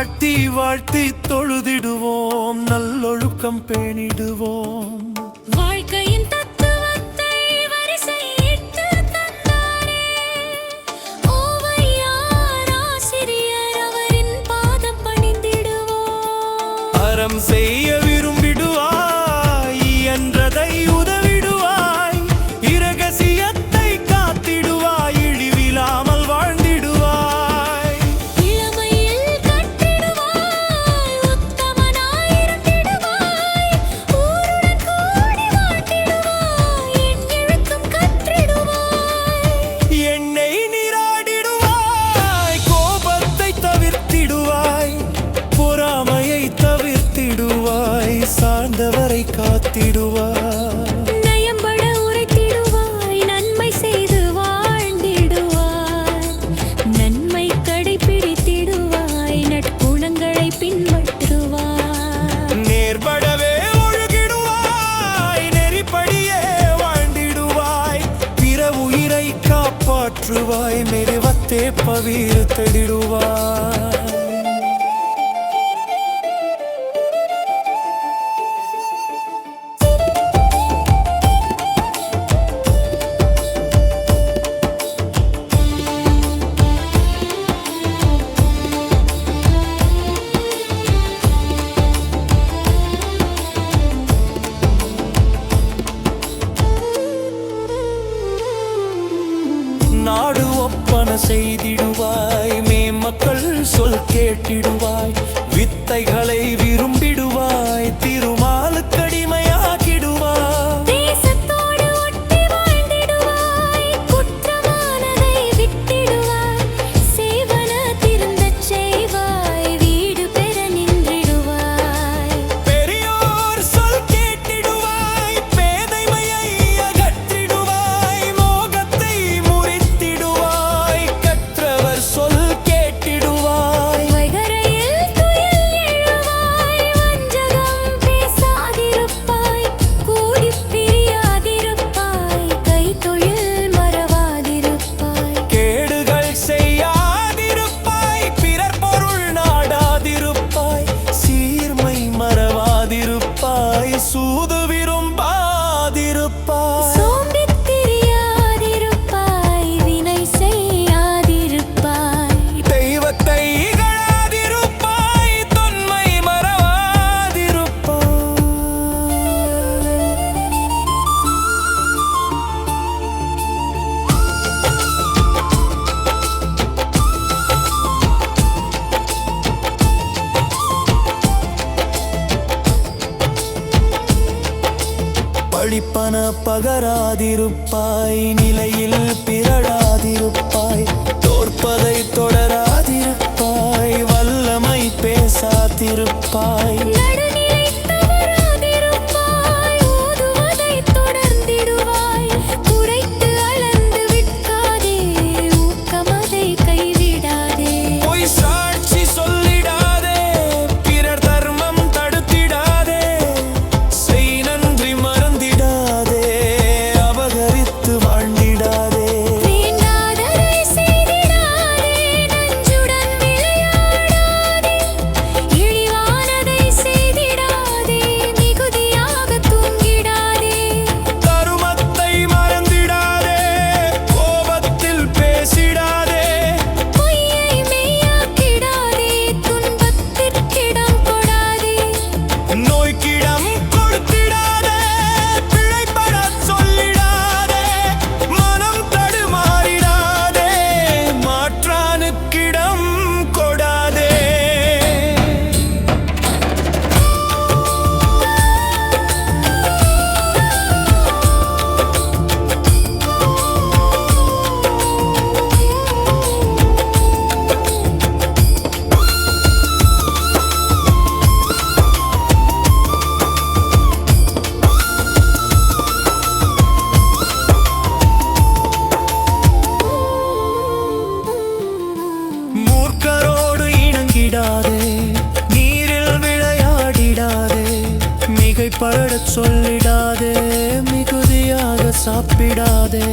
வாழ்த்தி வாழ்த்தி தொழுதிடுவோம், நல்லொழுக்கம் பேணிடுவோம். வாழ்க்கையின் தத்துவத்தை வரிசையிட்டு தந்தாரே ஓவையார் ஆசிரியர், அவரின் பாதம் பணிந்திடுவோம். அறம் செய்ய விரும்பிடுவாய், என்றதை உதவிடுவாய், இரகசியத்தை காத்திடுவாய், இழிவில்லாமல் வாழ்ந்திடுவாய். இளமையில் கற்றிடுவாய், உத்தமனாயிருந்திடுவாய், ஊருடன் கூடி வாழ்ந்திடுவாய், எண்ணெழுத்தும் கற்றிடுவாய். எண்ணெய் நீராடிடுவாய், கோபத்தை தவிர்த்திடுவாய், பொறாமையை தவிர்த்திடுவாய், சார்ந்தவரை காத்திடுவாய். நயம்பட உரைத்திடுவாய், நன்மை செய்து வாழ்ந்திடுவாய், நன்மை கடைப்பிடித்திடுவாய், நற்குணங்களை பின்பற்றுவாய். நேர்படவே ஒழுகிடுவாய், நெறிப்படியே வாழ்ந்திடுவாய், பிற உயிரை காப்பாற்றுவாய், மெருவத்தே பவிர்த்திடுவாய். நாடு ஒப்பன செய்திடுவாய், மேம்மக்கள் சொல் கேட்டிடுவாய், வித்தைகளை விரும்பிடுவாய், திருமாலுக்கடிமையாக்கிடுவாய். தேசத்தோடு ஒட்டி வாழ்ந்திடுவாய், குற்றமானதை விட்டிடுவாய், சேவன திருந்தச் செய்வாய், வீடு பெற நின்றிடுவாய். பெரியோர் சொல் கேட்டிடுவாய், பேதைமையை அகற்றிடுவாய், மோகத்தை முறித்திடுவாய், கற்றவர் சொல் கேட்டிடுவாய். வைகரையில் துயில் எழுவாய், வஞ்சகம் பேசாதிருப்பாய், கூடிப் பிரியாதிருப்பாய், கைத்தொழில் மறவாதிருப்பாய். கேடுகள் செய்யாதிருப்பாய், பிறர் பொருள் நாடாதிருப்பாய், சீர்மை மறவாதிருப்பாய், சூது விரும்பாதிருப்பாய். சோம்பித் திரியாதிருப்பாய், வினை செய்யாதிருப்பாய், தெய்வத்தை இகழாதிருப்பாய், தொன்மை மறவாதிருப்பாய். பழிப்பன பகராதிருப்பாய், நிலையில் பிறழாதிருப்பாய், தோற்பதை தொடராதிருப்பாய், வல்லமை பேசாதிருப்பாய். நடுநிலை தவறாதிருப்பாய், ஓதுவதைத் தொடர்ந்திடுவாய், குறைத்து அளந்து விட்காதே, ஊக்கமதை கைவிடாதே. பொய் சாட்சி சொல்லிடாதே, பிறர் தர்மம் தடுத்திடாதே, செய் நன்றி மறந்திடாதே, அபகரித்து வாழ்ந்திடாதே. வேண்டாததை செய்திடாதே, நஞ்சுடன் விளையாடாதே, இழிவானதை செய்திடாதே, மிகுதியாகத் தூங்கிடாதே. தருமத்தை மறந்திடாதே, கோபத்தில் பேசிடாதே, பொய்யை மெய்யாக்கிடாதே, துன்பத்திற்கிடம் கொடாதே. நோய்க்கிடம் கொடுத்திடாதே, பிழைப்படச் சொல்லிடாதே, மனம் தடுமாறிடாதே, மாற்றானுக்கிடம் கொடாதே. மூர்க்கரோடு இணங்கிடாதே, நீரில் விளையாடிடாதே, மிகைப்படச் சொல்லிடாதே, மிகுதியாக சாப்பிடாதே.